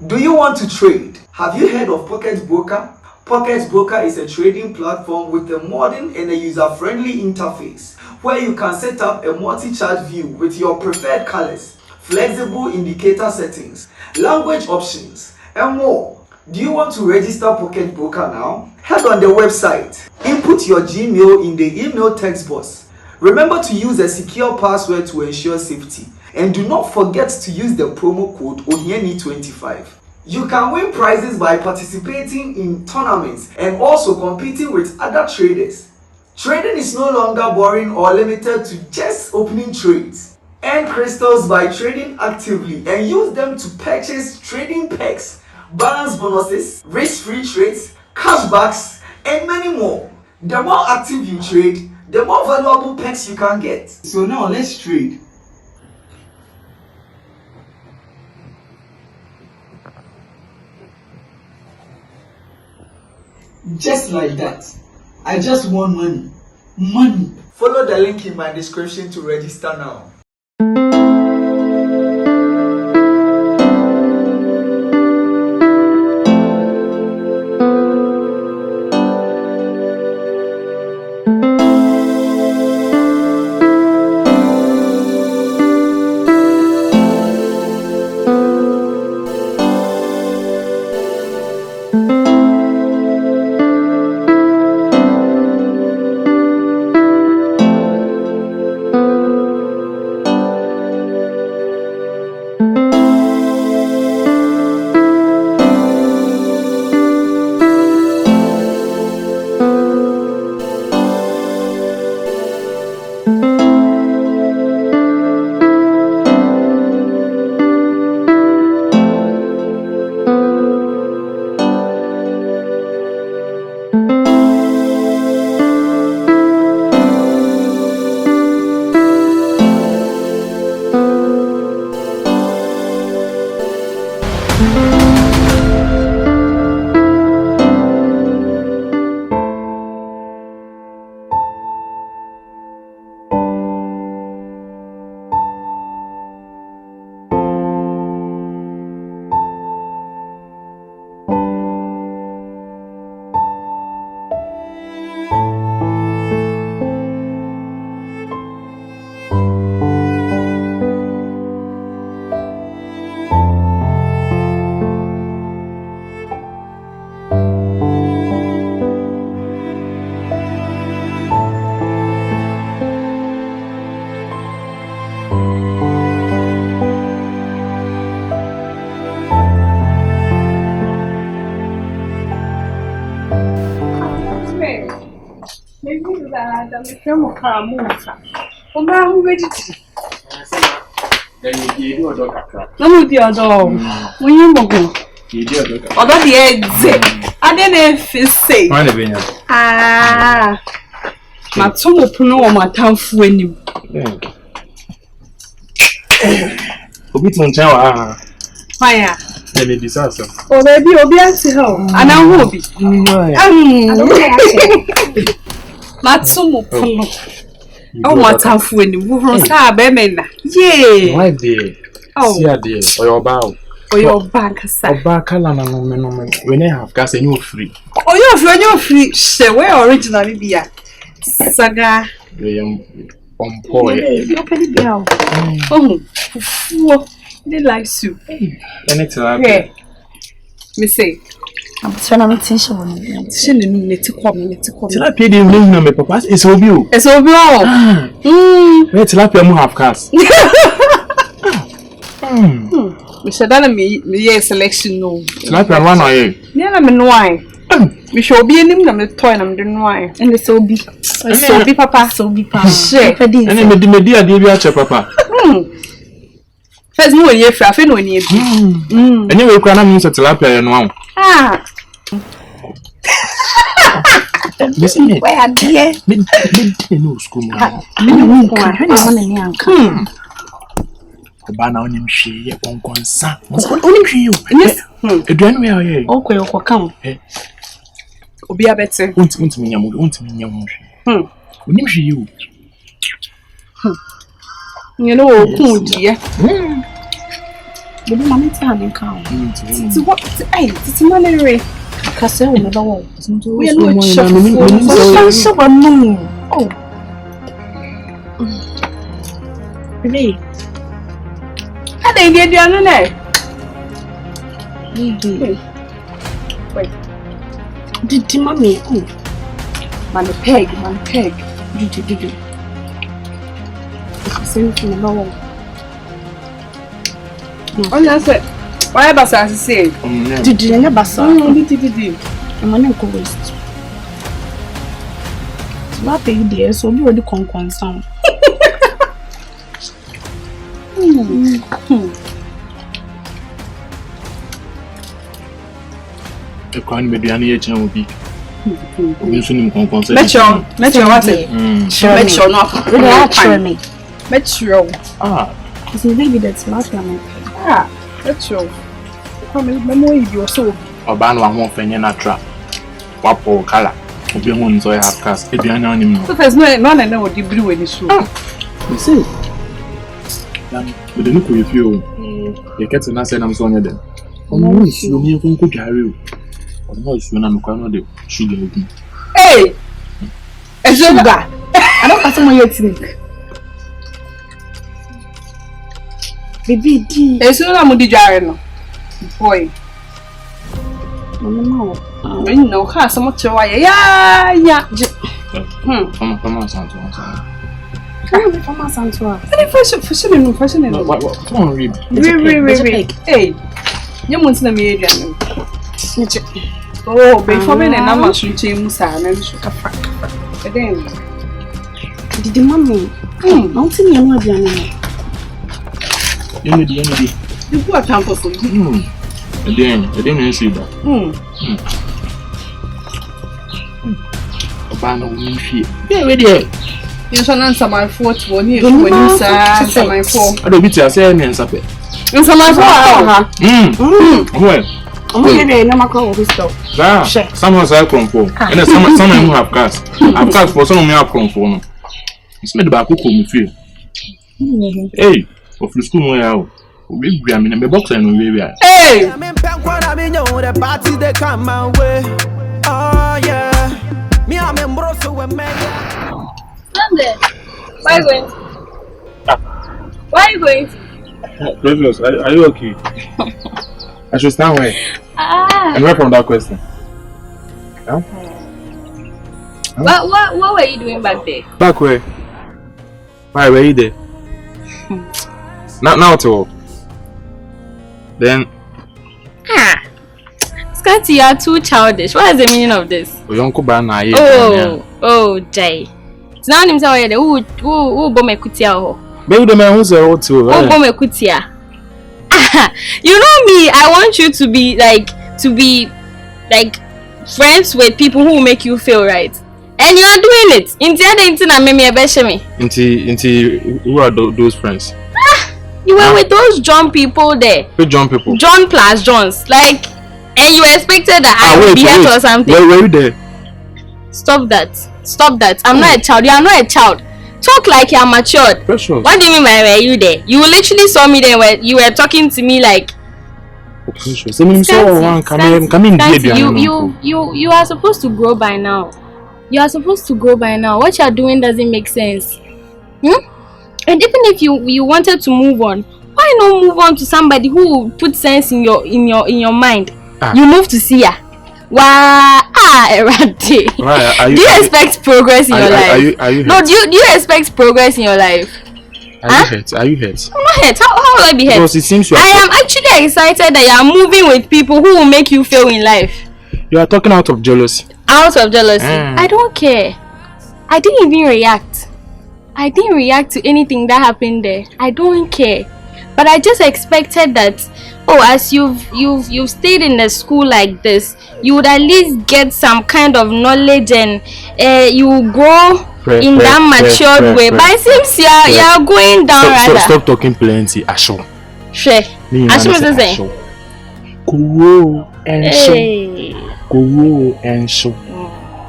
Do you want to trade? Have you heard of Pocket Broker? Pocket Broker is a trading platform with a modern and a user-friendly interface where you can set up a multi-chart view with your preferred colors, flexible indicator settings, language options, and more. Do you want to register Pocket Broker now? Head on the website. Input your Gmail in the email text box. Remember to use a secure password to ensure safety. And do not forget to use the promo code OHIENI25. You can win prizes by participating in tournaments and also competing with other traders. Trading is no longer boring or limited to just opening trades. Earn crystals by trading actively and use them to purchase trading perks, balance bonuses, risk-free trades, cashbacks, and many more. The more active you trade, the more valuable perks you can get. So now let's trade. Just like that. I just want money. Money. Follow the link in my description to register now. No, dear dog. When you go, although the eggs, I didn't say. Ah, my tongue puno my town when you. Fire. Let me disaster. Oh, baby, you'll be at home. And I will be. Matsumo puno. Oh, my town when you move on, Sabemena. Yea, my dear. Oh, dear, or your bow. Or your bank, sir. Back when I have gas and you're free. Oh, you're free. Say, where originally be at Saga. On point. Oh, they like soup. And it's a me say, I'm trying to teach you. She need to come. Till I paid him, no, my papa. It's all you. It's all you. Let's lap your half cast. We should have me selection. No, lap your one or you. Yeah, I'm in wine. We shall be in him, the toy, and I'm doing wine. And it's so be. So be, papa. So be, papa. And then the dear, dear, papa. First, no, you're free, no, you're anyway, you can't use a tilapia now. Ah, listen, Where dear? No school. The banner on him, she, on concern. Only you. Yes, a grand way. Okay, okay, come. Be a better. Want me, young. You. You know, dear. Baby, mommy tell me come. It's what? Hey, it's money. Because I will never walk. We are not sure. Oh. Baby. I didn't get you on the neck. Wait. Did mommy? Man, peg. Did. Same thing about. Oh, that's it. Why Basa say? Did you never Basa? Did. I'm not going to waste. What are you there? So you already conquer some. The coin may be any HM will be. Metro, what it? Metro, not. Really, Metro. It's maybe that's last time. Metro. Memory you so. Obano won't find a trap. Wapo color. If you want to have cast, if you are not. So there's none and know what you blew in the shoe. You see? But the look with you, you get to answer them so near them. Oh, you mean from Kujaru? Or no, you know, I'm the sugar. Hey! A sugar! I don't pass my think. Baby, there's no Mudi Jarno. Boy. No, I know how so much. Yeah. Come on, Santo. Fashion. Come on, read. Hey, you want to me again? Oh, before me, and I'm not sure you must have and sugar. Then, did the mommy? Don't see me another. You put a temple for you. Then see that. Obano will fear. Yeah, ready. You shall answer my fourth when you answer my four. I don't be to say any answer. Answer my four. Well, I'm going to no macro this stuff. Someone say come for. And some who have cast. I've cast for some of me have come for. It's made back who come feel. Hey, of the school where we are in a box and we are. Hey! I'm in what I mean, the party they come my way. Oh, yeah. Me, I'm in Brosso with me. Sunday. Why are you going? Why are you going? Previous, are you okay? I should stand where? And where from that question? Huh? What were you doing back there? Back where? Why were you there? Now to then. Scanty, you are too childish. What is the meaning of this? Jay. Now I'm saying, who bomb kutia? Maybe the man who's a too. Who bomb kutia? You know me. I want you to be like friends with people who make you feel right, and you are doing it. Who are those friends? You were with those John people there. Which John people? John plus Johns, like, and you expected that I would be here or something. Where were you there? Stop that. I'm not a child. You are not a child. Talk like you are matured. Precious. What do you mean by were you there? You literally saw me there where you were talking to me like. You are supposed to grow by now. What you are doing doesn't make sense. And even if you wanted to move on, why not move on to somebody who put sense in your mind? You move to Seer. Wow, do you expect progress in your life? Are you no, do you expect progress in your life? Are you hurt? I'm not hurt. How will I be hurt? Because it seems I am actually excited that you are moving with people who will make you fail in life. You are talking out of jealousy. Out of jealousy? I don't care. I didn't even react. I didn't react to anything that happened there. I don't care. But I just expected that, as you've stayed in the school like this, you would at least get some kind of knowledge and you grow in that matured way. But it seems you're going down rather. Stop talking plenty, Asho. Sure. Asho is the same. Kuro and show.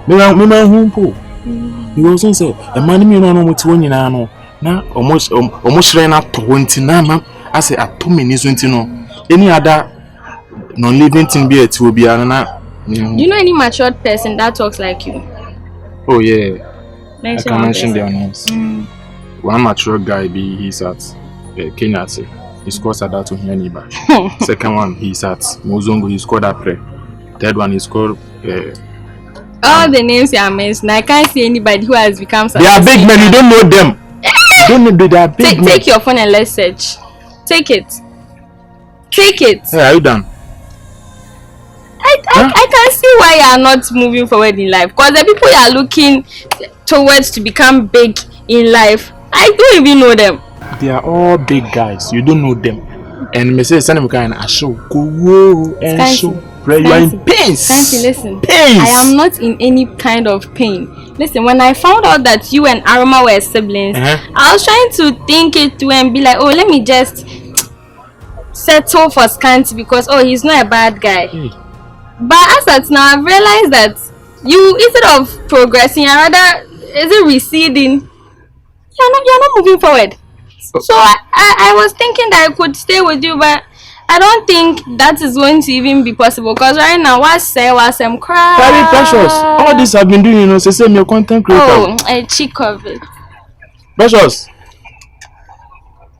Me humpo. You also say, a man me no what you know. Na almost ran up to 29. I say at 2 minutes, any other non-living thing be it will be another. You know any matured person that talks like you? Oh yeah. I can mention their names. One mature guy he's at Kenya. He scores at that to Haniba. Second one he's at Mozongo, he scored at Pre. Third one he scored all the names you are mentioning, I can't see anybody who has become they are big men, you don't know them. You don't know they are big men. Take your phone and let's search. Take it. Hey, are you done? I can see why you are not moving forward in life. Because the people you are looking towards to become big in life, I don't even know them. They are all big guys. You don't know them. And me say send me kind of show go and show. You are in pain. Scanty, listen. Pain. I am not in any kind of pain. Listen, when I found out that you and Aroma were siblings, I was trying to think it through and be like, oh, let me just settle for Scanty because he's not a bad guy. But as at now, I've realized that you, instead of progressing, rather is it receding? You're not moving forward. So I was thinking that I could stay with you, but I don't think that is going to even be possible because right now, what's cry? Very precious. All this I've been doing, say me a content creator. Oh, a cheek of it. Precious.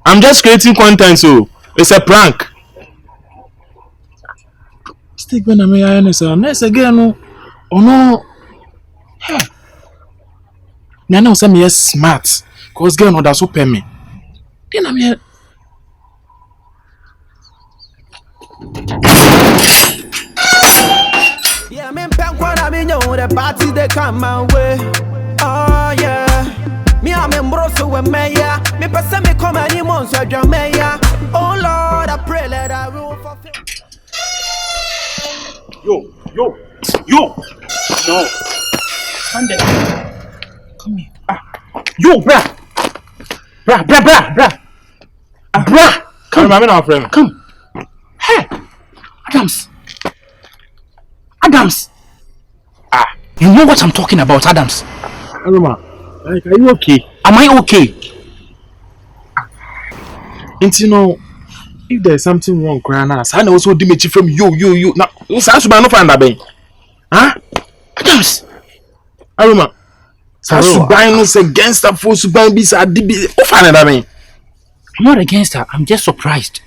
I'm just creating content, so it's a prank. Stick when I'm here, next again, no. Oh no. Hey. Now say me smart, cause girl no that's so pay me. Then I'm here. Yeah, me pen when I mean you the party they come my way. Oh yeah. Me am embroso with me ya. Me person me come any months with your me ya. Oh Lord, I pray that I will fulfill. Yo. No. Stand there. Come here. Yo, bruh. Come, my man, friend. Come. Hey, Adams. You know what I'm talking about, Adams? Aroma, like, are you okay? Am I okay? And you know, if there's something wrong, Grana, I also diminish from you. Now, what's that? No find that thing. Huh? Adams. Aroma. So buy no against that for buy bis at DB. Who find that thing? I'm not against her. I'm just surprised.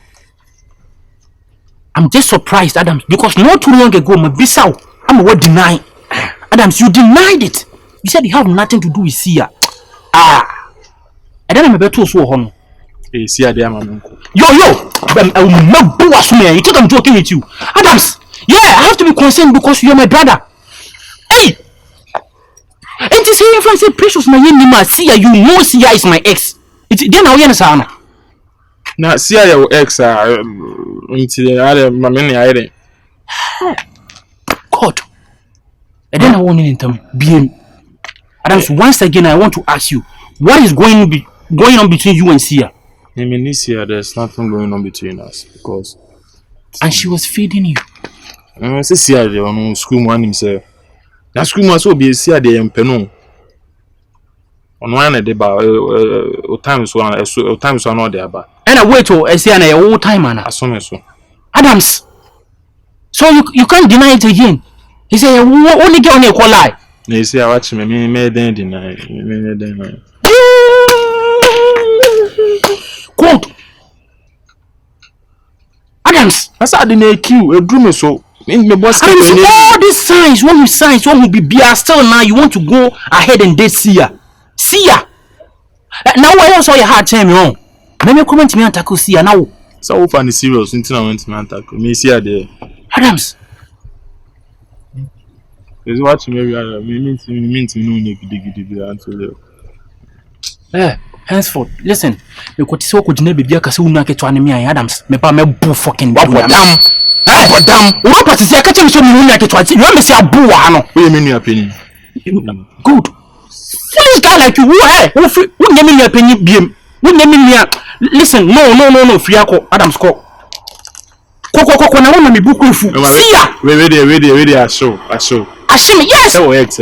Adams, because not too long ago, my Bissau, I'm what deny. Adams, you denied it. You said you have nothing to do with Seer. I don't know about so home. Hey, Seer, dear man. Yo, you think I'm joking with you, Adams? Yeah, I have to be concerned because you're my brother. Hey, and this here friend say precious my name Seer. You know Seer is my ex. It's then how you understand? Now, Seer your ex until I my many I God. And then I want to tell me, BM. Adams, once again, I want to ask you, what is going on between you and Seer? I mean, this year there's nothing going on between us because. And she was feeding you. Say Seer the on school one himself. Now school must be Seer the empeno. On one day, but times one not there, but. And I wait till I see an old time, man. As soon as so. Adams. So you can't deny it again. He said, only get on your call lie. You see, I watch me deny. Quote. Adams. I said, I didn't kill a dream so. Adams, all these signs, one will be still now. You want to go ahead and date Seer. Now, why else all your hard time wrong? Let me comment me and tackle Seer now. So funny serious until I went to man tackle me Seer there. Adams. Is watching me means no dig until henceforth, listen. You could see what could never be a casuna to me Adams. Me pa me boo fucking damn. What was the catching so me like it was you want me say a boo ano. What you mean your opinion? Good. Foolish guy like you, who name me your opinion BM. Who name me listen, no, free Adams call. Koko na want me book with you. Seer. Ready, I show. Ashimi, yes. That was ex,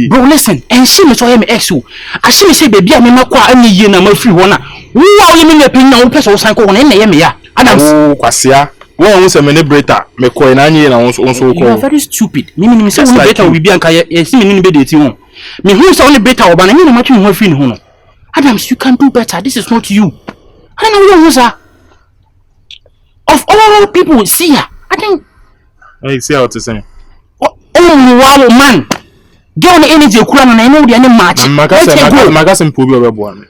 bro, listen, and she me so me ex you. Ashimi say baby, I me kwa any year na ma free one. Who are you mean your opinion on person sign ko na ya me ya. Adams. Oh, Kwasia. One who say me breaker. Me ko na nyi na won so ko. You are very stupid. Me say only breaker will be anka ye see me ni be date won. Me who say only breaker oba na you no match me ho free ni ho no. Adams, you can do better. This is not you. I know you sir. Of all people, Seer, I think. Hey, see what you saying? Oh, wow, man. Get on the energy, Kuran, and I know the any match. Magasin Pubi over one.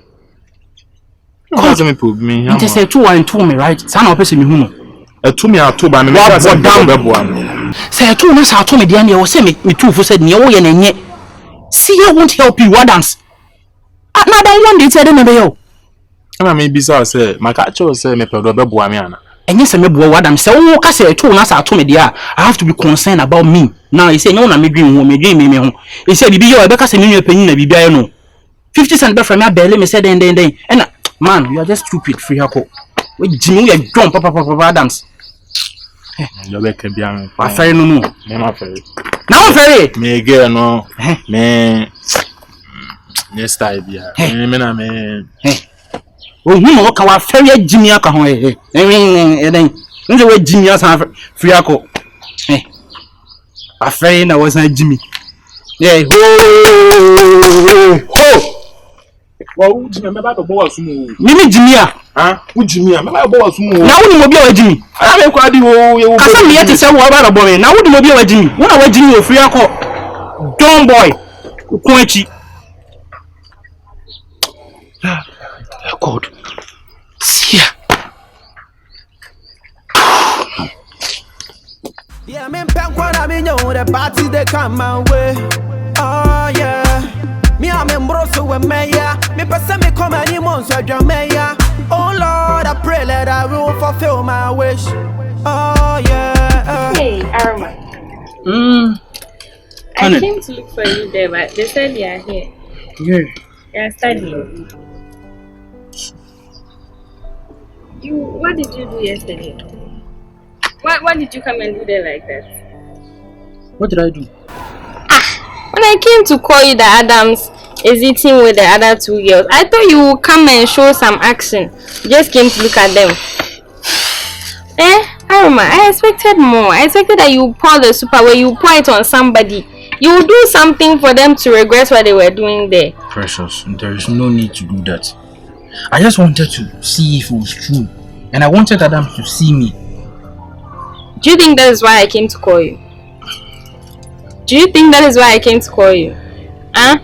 Me. You just say 2 and 2 me, right? Son of a person who. A 2 me are 2 by me. What down one? Say 2 months out to me, the end, you say me 2 for said, no, and yet. Seer won't help you, Adams. Another one did say, no, I may be so say, my catcher say, me per Boamiana. And yes, I may go Adam say, oh, I say 2 months out to me, dear. I have to be concerned about me. Now he say, no, I'm agreeing with me. He said, be your Becca, send me a penny, be no 50 cents from my belly, me said, and man, you are just stupid, free hako. Wait, Jimmy, you jump, Papa Adams. You better be young. I fair no more. Never fair. Now, fair. Me girl, no. Me. Next time, yeah. Me. Oh, you know, how fair Jimmy Akaho. Then, the way Jimmy has free hako. I fair, I was not Jimmy. Yeah, ho! Well, Jimmy, me about boy sumo. Mimi Jimmy ah? Who Jimmy? Me about boy sumo. Now who mo be Jimmy? I am kwadi wo. Kasa me yet say wo about boy. Now who mo be Jimmy? Who na Jimmy o free hako. Don boy. Ku achi. God. Seer. Yeah, me pen kwa me know the party they come my way. Oh yeah. Me am embroso with me ya. Me person me come any months with your me ya. Oh Lord, I pray that I will fulfill my wish. Oh yeah. Hey, Aroma. I came to look for you there, but they said you are here. Yeah. You are studying. What did you do yesterday? What did you come and do there like that? What did I do? When I came to call you that Adams is eating with the other 2 girls, I thought you would come and show some action. You just came to look at them. Aroma, I expected more. I expected that you pour the super where you pour it on somebody. You would do something for them to regret what they were doing there. Precious, there is no need to do that. I just wanted to see if it was true. And I wanted Adam to see me. Do you think that is why I came to call you? Do you think that is why I came to call you? Huh?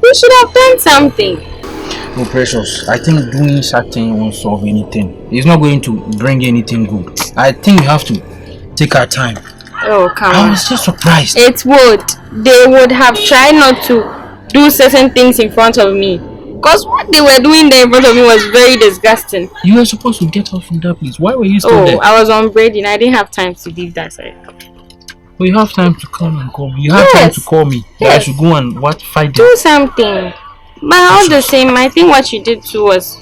You should have done something. No, Precious. I think doing something won't solve anything. It's not going to bring anything good. I think we have to take our time. Oh, come on. I was just surprised. It would. They would have tried not to do certain things in front of me. Because what they were doing there in front of me was very disgusting. You were supposed to get out from that place. Why were you still there? I was on braiding. I didn't have time to leave that side. Well, you have time to come and call me. You have time to call me. Yes. I should go and fight them. Do something. But all the same, I think what you did too was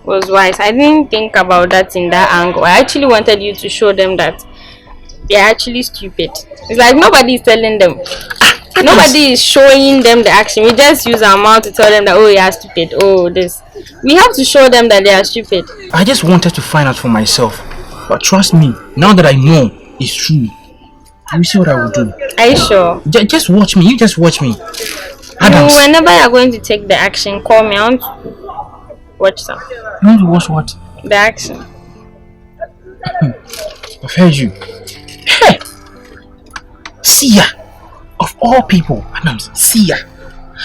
wise. I didn't think about that in that angle. I actually wanted you to show them that they're actually stupid. It's like nobody is telling them. Nobody is showing them the action. We just use our mouth to tell them that, oh, you are stupid. Oh, this. We have to show them that they are stupid. I just wanted to find out for myself. But trust me, now that I know it's true, you see what I will do. Are you sure? Just watch me. You just watch me. Adams. Whenever you're going to take the action, call me. I want to watch some. You want to watch what? The action. I've heard you. Hey! Seer! Of all people, Adams, Seer.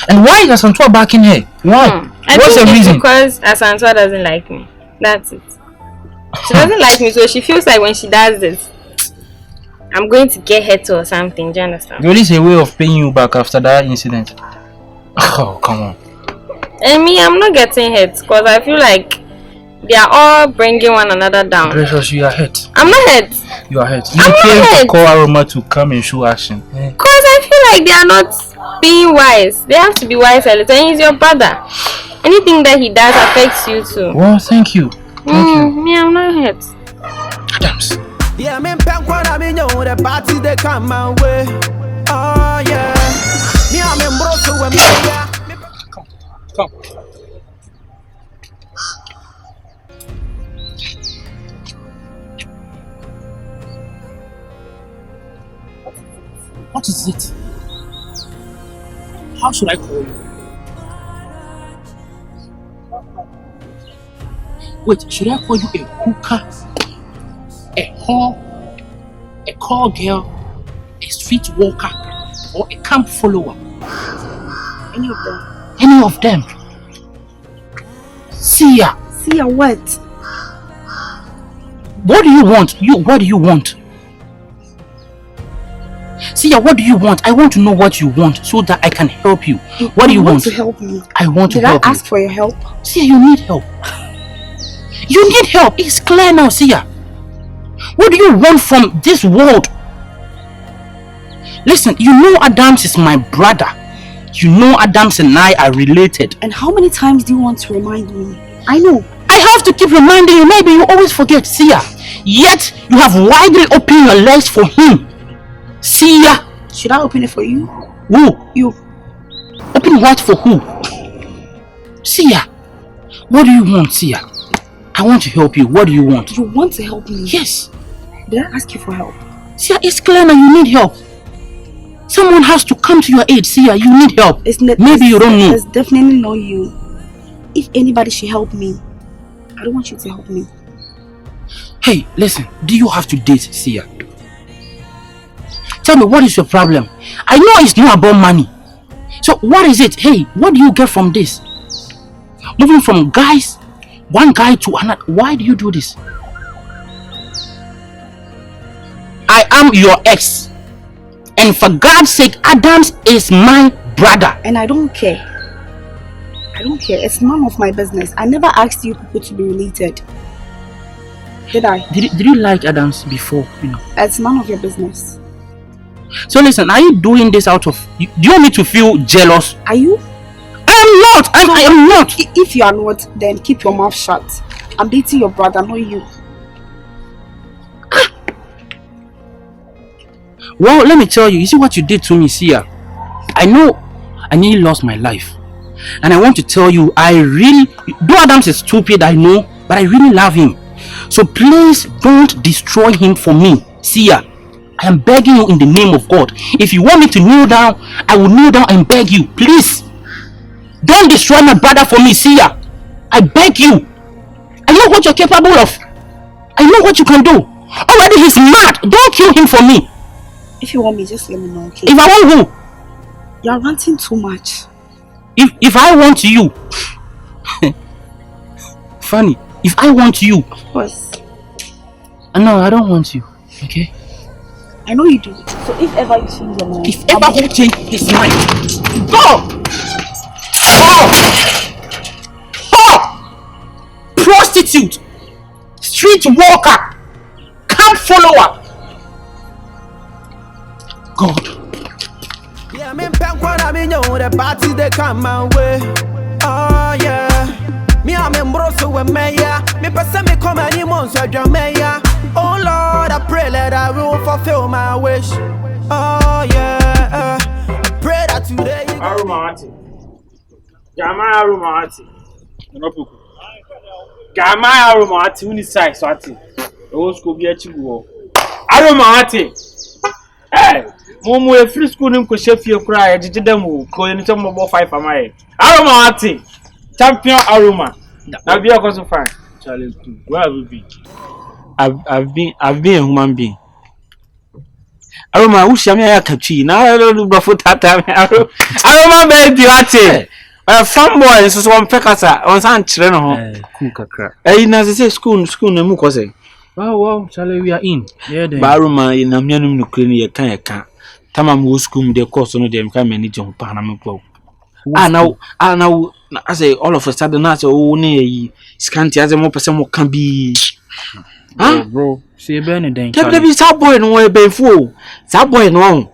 And why is Asantua back in here? Why? What's the reason? Because Asantua doesn't like me. That's it. She doesn't like me, so she feels like when she does this, I'm going to get hurt or something. Do you understand? There is a way of paying you back after that incident. Oh, come on. And me, I'm not getting hurt because I feel like they are all bringing one another down. Precious, you are hurt. I'm not hurt. You are hurt. You came to call Aroma to come and show action. Because I feel like they are not being wise. They have to be wise a little. And he's your brother. Anything that he does affects you too. Well, thank you. Thank you. Me, I'm not hurt. Adams. Yeah, me pen kwa na me know the party they come my way. Oh yeah. Me am embroso with me ya. Come. What is it? How should I call you? Wait, should I call you a hooker, a whore, a call girl, a street walker, or a camp follower? Any of them. Any of them. Seer. Seer what? What do you want? What do you want? Seer, what do you want? I want to know what you want so that I can help you. What do you want? To help me. I want to help you. Did I ask for your help? Seer, you need help. You need help. It's clear now, Seer. What do you want from this world? Listen, you know Adams is my brother. You know Adams and I are related. And how many times do you want to remind me? I know. I have to keep reminding you. Maybe you always forget, Seer. Yet you have widely opened your legs for him. Seer. Should I open it for you? Who? You. Open what for who? Seer. What do you want, Seer? I want to help you. What do you want? You want to help me? Yes. Did I ask you for help? Seer, it's clear now you need help. Someone has to come to your aid, Seer. You need help. Maybe you don't know. It's definitely not you. If anybody should help me, I don't want you to help me. Hey, listen. Do you have to date Seer? Tell me, what is your problem? I know it's not about money. So what is it? Hey, what do you get from this? Moving from guys, one guy to another. Why do you do this? I am your ex. And for God's sake, Adams is my brother. And I don't care. I don't care. It's none of my business. I never asked you people to be related. Did I? Did you like Adams before? It's none of your business. So listen, are you doing this out of... Do you want me to feel jealous? Are you? I am not. I am not. If you are not, then keep your mouth shut. I'm dating your brother, not you. Well, let me tell you. You see what you did to me, Seer? I know I nearly lost my life. And I want to tell you, though Adams is stupid, I know, but I really love him. So please don't destroy him for me, Seer. I am begging you in the name of God. If you want me to kneel down, I will kneel down and beg you. Please. Don't destroy my brother for me, Seer. I beg you. I know what you're capable of. I know what you can do. Already he's mad. Don't kill him for me. If you want me, just let me know, okay? If I want who? You're ranting too much. If I want you. Funny. If I want you. Yes. No, I don't want you. Okay? I know you do. So if ever you change your mind. If ever he change his mind. Go! Oh! Prostitute! Street walker! Camp follower! God. Yeah, me punk when I mean you the party they come my way. Oh yeah. Me I'm in broso with me yeah. Me person me come any months with your me yeah. Oh Lord, I pray that I will fulfill my wish. Oh yeah. I pray that today you Aroma. Jama Aroma. Opoku. Jama Aroma uni size so ati. O school bi achi go. Aroma. Hey, Momo e free school nim ko shefie kura ya jijidam wo ko eni to mo 5 amaye. Aroma. Champion Aroma. Na be so fine. Charlie, where have you been? I've been a human being. Aroma, who shame ya kachi? Na do bafo tata. Aroma be di ate. Fanboy so one pekasa on san kire no ho. Cool kakra. Na say school na mu ko say. Wow, Charlie, we are in. Yeah, then. Aroma in amyanum no kure ni ye kan. Tamam wo school de course no dem kan manage ho pa na me po. Now I say all of a sudden I say oh ne Scanty as mo person mo can be. Huh? Bro, see ben den. There be that boy no we be fool. That boy no.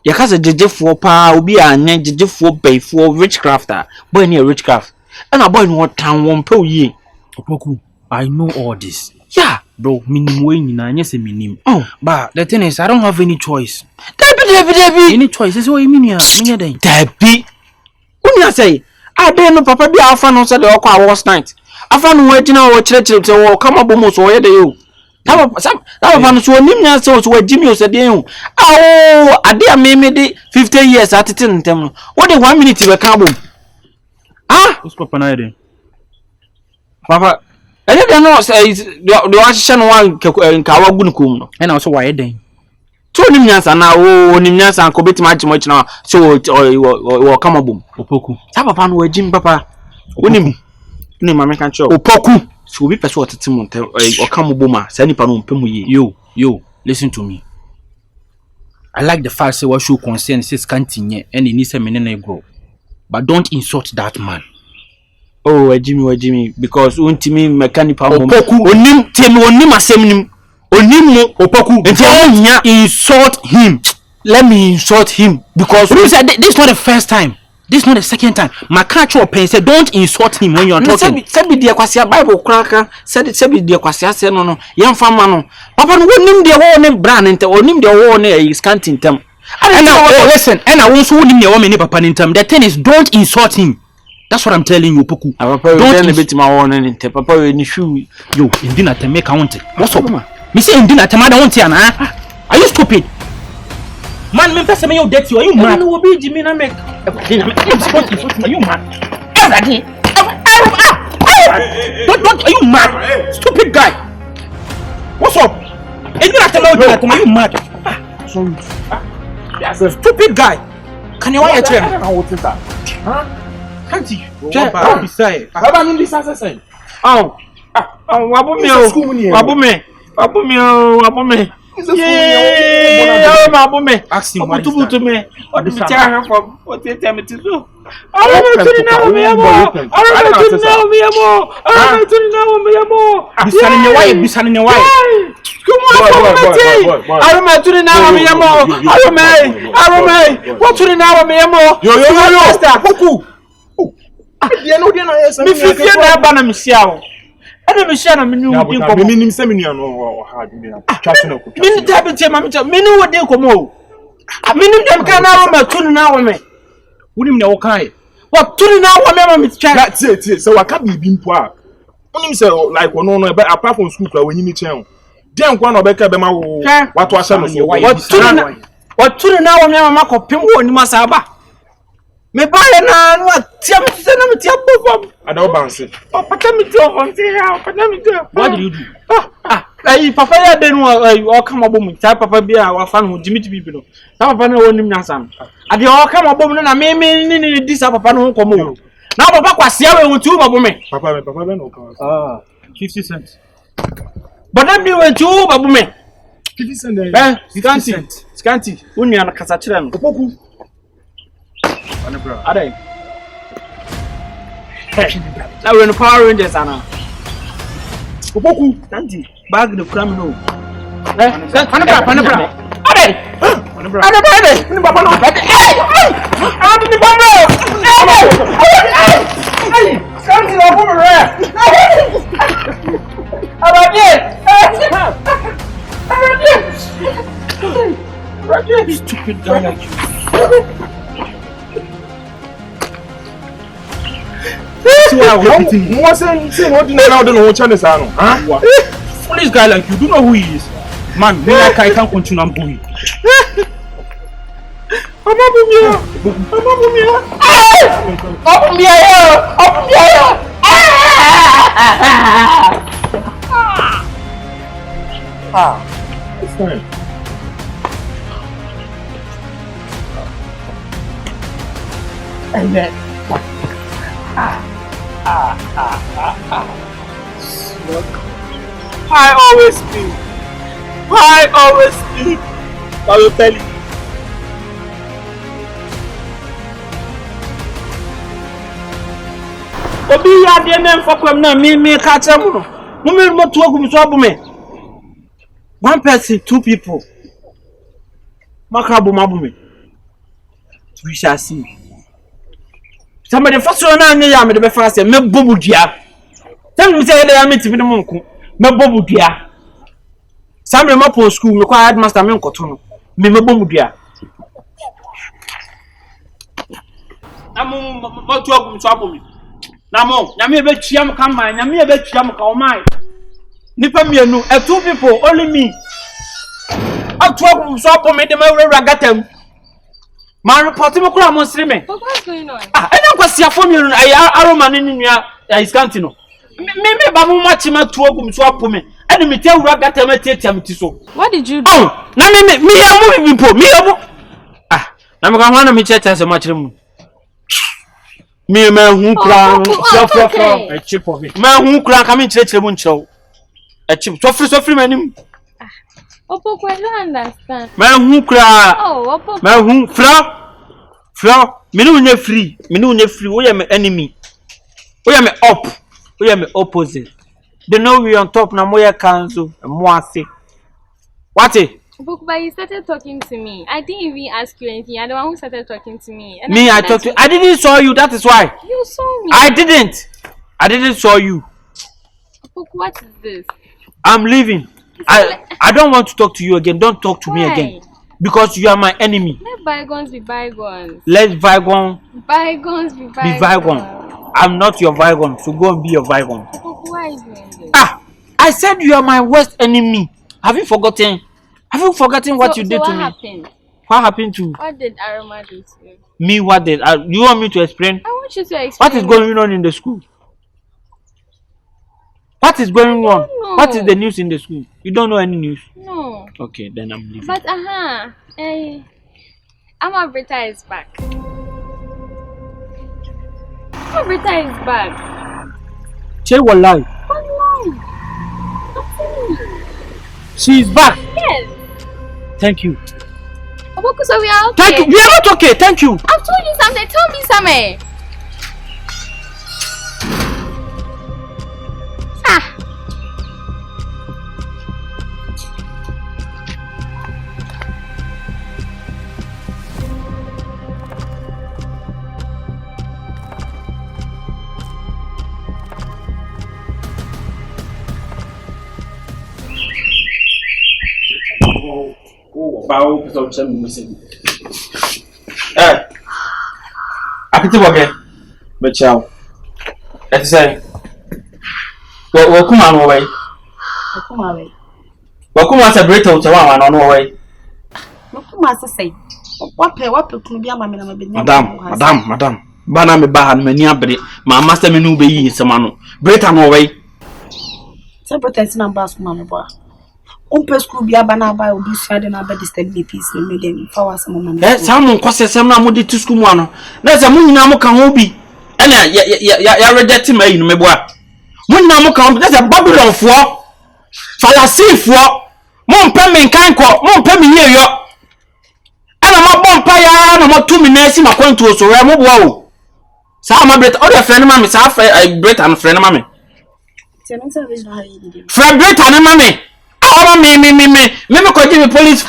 You can say jejefo pa obi anya jejefo be for witchcrafter. Boy near witchcraft. And a boy no town one pe ye. Opoku, I know all this. Yeah, bro, minim we nyina anya se minim. Oh, but the thing is I don't have any choice. Debbie. Any choice is what you mean here. Den. Debbie. When you say I don't know papa be alpha no say the okwa was night. Afa no we gina wo chire say wo come abomo so ye de you. That one so nimnya so Jimmy said you. Oh, I dare me 15 years at it in them. What the 1 minute we come. Ah, what's Papa Nide? Papa, I don't know say the Washington one in Kawagunkum. And also why then? 2 nimnyas and now nimnyas and commit much now. So or come boom. Opoku. Papa no Jim Papa. Unim. Name American show. Opoku. So we persuade Timon or come boma, send you. Yo, listen to me. I like the fact say what show concern says Scanty and he needs a minute grow. But don't insult that man. Oh, Jimmy, because Untimi mechanical Opoku onim temi onim asemnim onim Opoku insult him. Let me insult him because this is not the first time. This is not the second time. My catch up and say don't insult him when you are talking. Said be the kwasia Bible cracker said be the kwasia say no. Young farmer no. Papa no nim the one brand inte onim the one is Scanty them. And now listen, and I won't nim the woman papa intem. The thing is don't insult him. That's what I'm telling you, Opoku. Don't bit my one inte. Papa we ni shoe yo indina te make count. What's up? Me say indina te ma don't here na. Are you stupid? Man, me person me you dirty. Are you mad? No, be Jimmy na make. Are you mad? Don't. Are you mad? Stupid guy. What's up? Are you mad? Sorry. Stupid guy. Can you wait here? Can't you? Don't be sorry. Baba no this answer. Wabume. Yeah, ask him what to me. What the chair from what they tell me to do. I don't know me more. Bisan in your wife. Come on, Aroma to the now me more. Aroma. What to the now me more? Yo, Opoku. You know, me feel na ba na me sia. I don't share me new meaning seminar or hard. Meaning tablet, meaning what they come out. I mean, them can now turn now me. Wouldn't know kind. What turn now? That's it. So I can't be being poor. Only say like one on apart from school when you meet him. Then one of Becca Bema, what was what turn now? Mamma copy one Masaba. Me buy na what tiam se na me tiam bofam ada bounce papa tell me to on here what do you do papa ya dey no o come abom ta papa bia wa fa no jimiti bibi no ta papa na wonim nyasam ade o come abom no na me ni dis papa no nkomo na papa kwasia we wontu babo me papa be no come 50 cents but that be we tu babo me 50 cents Scanty unia na kasa kire no Opoku Adai. Now we're in the Power Rangers, Anna. Opoku, Scanty, bag the criminal. Panabra. Adai. Stupid guy like you. Foolish guy like you, do know who he is. Man, me like I can't continue and bully. It's fine. And then I always do. I will tell you. Obi ya de men fokwam na me ka temu no. Mo me mo to ogum so abume. One person, 2 people. Makabu mabume. We shall see. Somebody first one na nya ya me de be fast me bobu dia. Tell me say ya me tibi no monku. Me bobu dia. Some me po school me kwa headmaster me nkoto no. Me bobu dia. Amu mo to ogum so abume. Na mo, na me be tuam kan man, na me be tuam ka o man. Nipa mienu, two people, only me. I'm 12 so up me the ragatem. Man reporting me kura monstrime. But what's going on? Ah, I don't kwasi afo me Aroma ni nua Scanty no. Me ba mo machima tuogum so up me. And me tell ragatem etiam ti so. What did you do? Oh, na me amu me amu. Ah, na me kwa na me checha se machire me hu kra so a chip of it. Me hu kra ka me chire mu nchiro. A chip so free manim. Opoku, I don't understand. Me hu kra. Oh, Opoku. Me hu Flo, me no nye free. Me no nye free. We are my enemy. We are me up. We are me opposite. They know we on top na moya cancel. Mo ase. What it? Opoku, but you started talking to me. I didn't even ask you anything. You're the one who started talking to me. And Me, I talked to you. I didn't saw you. That is why. You saw me. I didn't saw you. Opoku, what is this? I'm leaving. I don't want to talk to you again. Don't talk to me again. Because you are my enemy. Let bygones be bygones. Let bygones be bygones. I'm not your bygones, so go and be your bygones. Why is doing this? Ah, I said you are my worst enemy. Have you forgotten? Have you forgotten what you did to me? Happened? What happened to? What did Aroma do to you? Me, what did? You want me to explain? I want you to explain. What is going on in the school? What is going on? What is the news in the school? You don't know any news? No. Okay, then I'm leaving. But Amabrita is back. Amabrita is back. Say what lie? What lie? She is back. Yes. Thank you. Opoku, so we are okay. Thank you. We are not okay. Thank you. I've told you something. Tell me something. Bao pessoal chama me assim. Aqui tu vai ver, tchau. É isso aí. O como não vai? O como vai? O como essa brita o tchau não vai? O como essa sei? Wape kunubia mama na mabenya. Madam. Bana me bahan me ni abre. Ma master me no be yi nsema no. Brita no vai. Se protect na bass kuma me boa. School bia bana ba obi suade na ba disturb the peace no me dem fa wasa mama. Some kwasesem na mo de to school mu ano. Na se mo nyina mo ka ho bi. Ena ya reject me yi no me boa. Mo nyina mo ka ho bi. Na se Babylon fo. Falasi fo. Mo mpa me nkan ko, mo mpa me yeyo. Ena mo bompa ya na mo tu me na si makwantu so re mo boa o. Sa ma bread o de friend ma me sa bread and friend ma me. Friend bread and ma me. Me ko give me police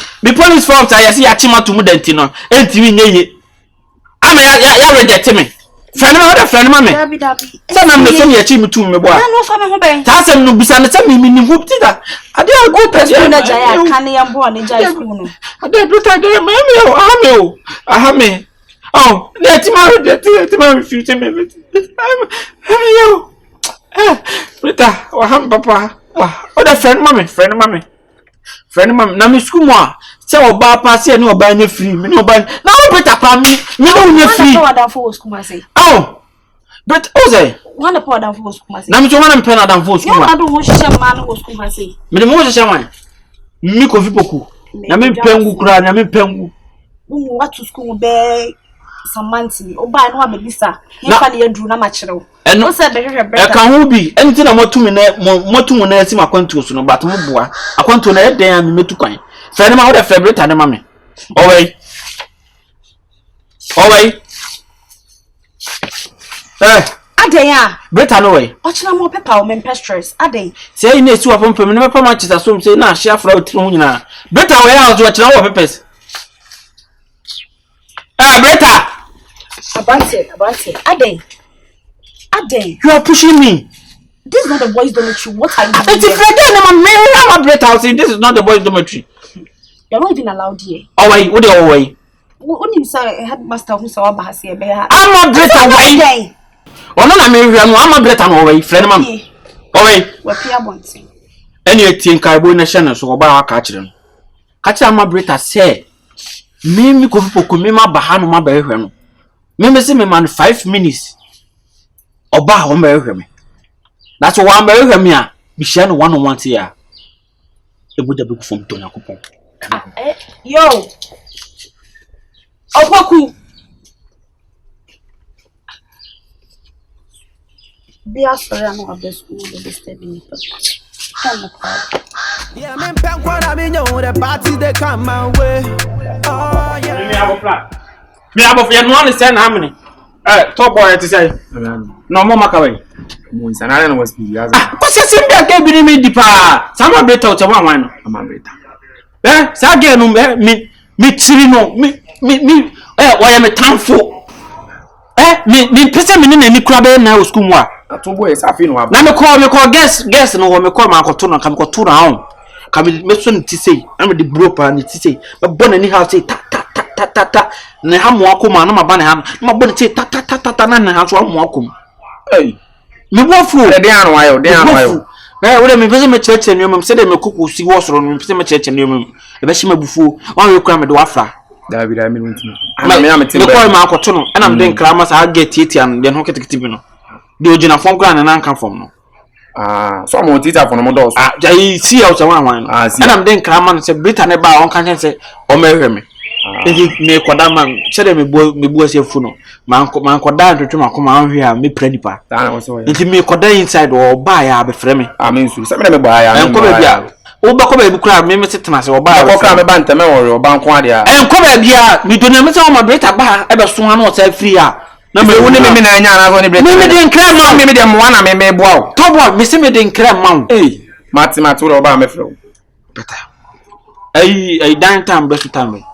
forms I see achima to mu denti no entimi nyeye ama ya reject me friend ma friend ma me dabi say na me so me achimi to me boa no fa me ho ben ta say no bisa me say me ni hu tida ade go person na jaya kan ya mbo na jaya school no ade bruta de me ahame oh na tima refuse me yo bruta wa ham papa wa other friend ma me na me school mo a say oba pass here ni oba nya free me ni oba na o better pa me no nya free na power for school ma say oh but o say one na power for school ma say na me so wan pen adam for school ma na do ho hye ma no school ma say Me mo hye wan. Mi ko fi poku. Na me pengu kura, na me pengu. What to school be some months o ba no abisa. Ye fa na yadru na ma kirew. Eno se be hwehwe brother. E kan ho bi, enti na motumi na esi makwantu so no bat mo boa. Akwantu na eden ya me metu kwan. Fe ne ma wo de favorite ane ma me. Owei. Aden ya. Breta no way. Ochina mo pepa o mempe stress. Aden. Say na esi wa pompem ne mepa ma chita so say na ahia fra otiri ho nyina. Breta we house wa chira wo pepes. Breta. Abante. Aden. You are pushing me. This is not the boys' dormitory. What are you doing? It's a friend I'm a Breta house. This is not the boys' dormitory. You're not even allowed here. Away, what do you away? Only say headmaster who saw Bahasi be. I'm a Breta away. Oh no, I'm a Breta away, friend ma'am. Away. We pay abonti. Any thing carbo nation so ba catch them. Catch am brita say me ko Opoku me ma ba no ma ba ehwe no. Me say me man 5 minutes. Oba ho ma ehwe me. That's why ma ehwe me a bi share no one on one here. E boja be ku fom to Yakopon. Yo. Opoku. Be sorry, I'm not the school to disturb me. Yeah, me pay what I mean, the party they come my way. Oh yeah. Me have a plan. Me have a plan. No understand how many. Top boy to say. No more makaway. Mo insanare no was be yaza. Ko se se mbia ke bi me dipa. Sama brita o che wan no. Ama brita. Sa ge no me chiri no me why me tamfo. Me pese me na ni kura be na school mu a. Ato boy safi no aba. Na me call guess no me call ma ko to no kam ko to na on. Kam me so ni ti sei. Na me de bro pa ni ti sei. Me bo na ni house say ta. Na ha mo akoma na ma ba na ha. Na ma bo ni ti ta na ha so mo akom. Hey. Me bo fu. De anu ayo. Na we me pese me cheche ni me se de me kuku si wo soro me pese me cheche ni me. E be hye me bufu. Wan we kura me de wafra. David I mean won't. Me call ma ko to no. Na me de nkra ma sa get tian de no ketekete bi no. De ogina fon kra na nanka fom no. So mo tita for no dos. Jai see out wan no. And am den krama no se Brita ne ba on kan se o mehwe me. Me koda man chede me bu asefu no. Man koda ntwetwe makoma anhwe a me predipa. Nti me koda inside o ba ya be frɛ me. Amen su. Se me me ba ya. Enko ba bia. O ba ko ba bi kra me setena se o ba. Ko kra me ba ntame wo ba nko ade a. Enko ba bia me do na me se o ma Brita ba e be so ha no o se free a. Na me woni me na anya na so ni Brita. Me de nkra ma me de mo na me boa. To boy me se me de nkra ma. Mati ro ba me frɛ. Beta. Ai dan time be so time.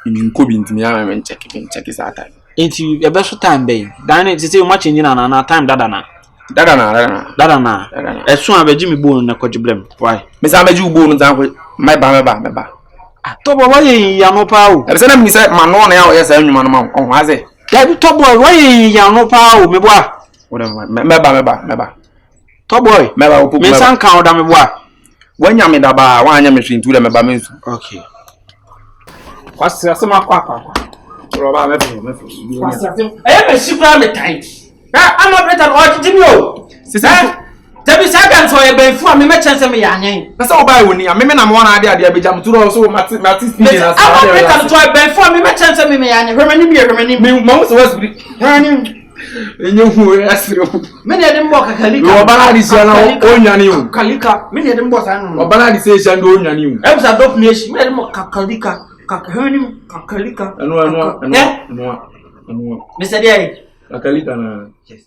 Nko bi ntimi ya me check sa time. Enti e be so time be. Dan ne say o ma change na time dada na. Esu abeji mi bo na kwajiblem. Why? Me sa abeji bo no zan ko me ba. To boy why ya no pa o. E be say na mi say ma no na ya o ya sa nwuma no ma on ha say. Ya bi to boy why ya no pa o me bo a. Me ba. To boy me ba Opoku. Me san kan o da me bo a. Wanya me da ba, wanya me hwintu le me ba mensu. Okay. Kwasi asema kwa. Roba me. Kwasi asema. Me shikra me time. I'm not better or Jimmy. Tabi sagan so e ben fu a me chance me ya nyen. Na say oba woni a me na mo na ade be jam turo so mati na sa. I'm not better to e ben fu a me chance me ya nyen. Hwemani me mo so was bi. Enye hu asiro. Me na de mbo kakalika. Oba na di sia na onwane hu. Kalika. Me na de mbo sa no. Oba na di sia ndo onwane hu. E bisa dop nation. Me na de mbo kakalika. Kakalika. Anu. Mr. Day. Yes.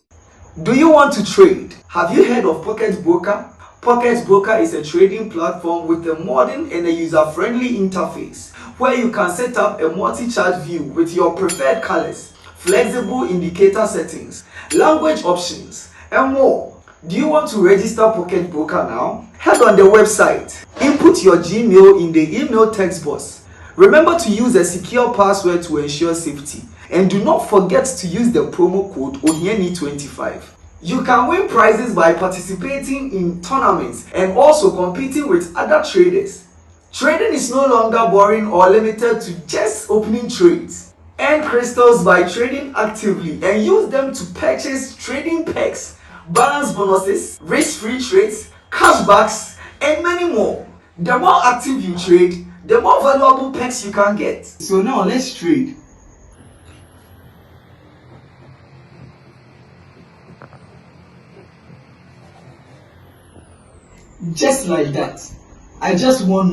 Do you want to trade? Have you heard of Pocket Broker? Pocket Broker is a trading platform with a modern and a user-friendly interface where you can set up a multi-chart view with your preferred colors, flexible indicator settings, language options, and more. Do you want to register Pocket Broker now? Head on the website. Input your Gmail in the email text box. Remember to use a secure password to ensure safety. And do not forget to use the promo code ONYENI25. You can win prizes by participating in tournaments and also competing with other traders. Trading is no longer boring or limited to just opening trades. Earn crystals by trading actively and use them to purchase trading perks, balance bonuses, risk-free trades, cashbacks, and many more. The more active you trade, the more valuable perks you can get. So now let's trade. Just like that. I just want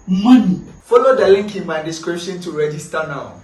money. Follow the link in my description to register now.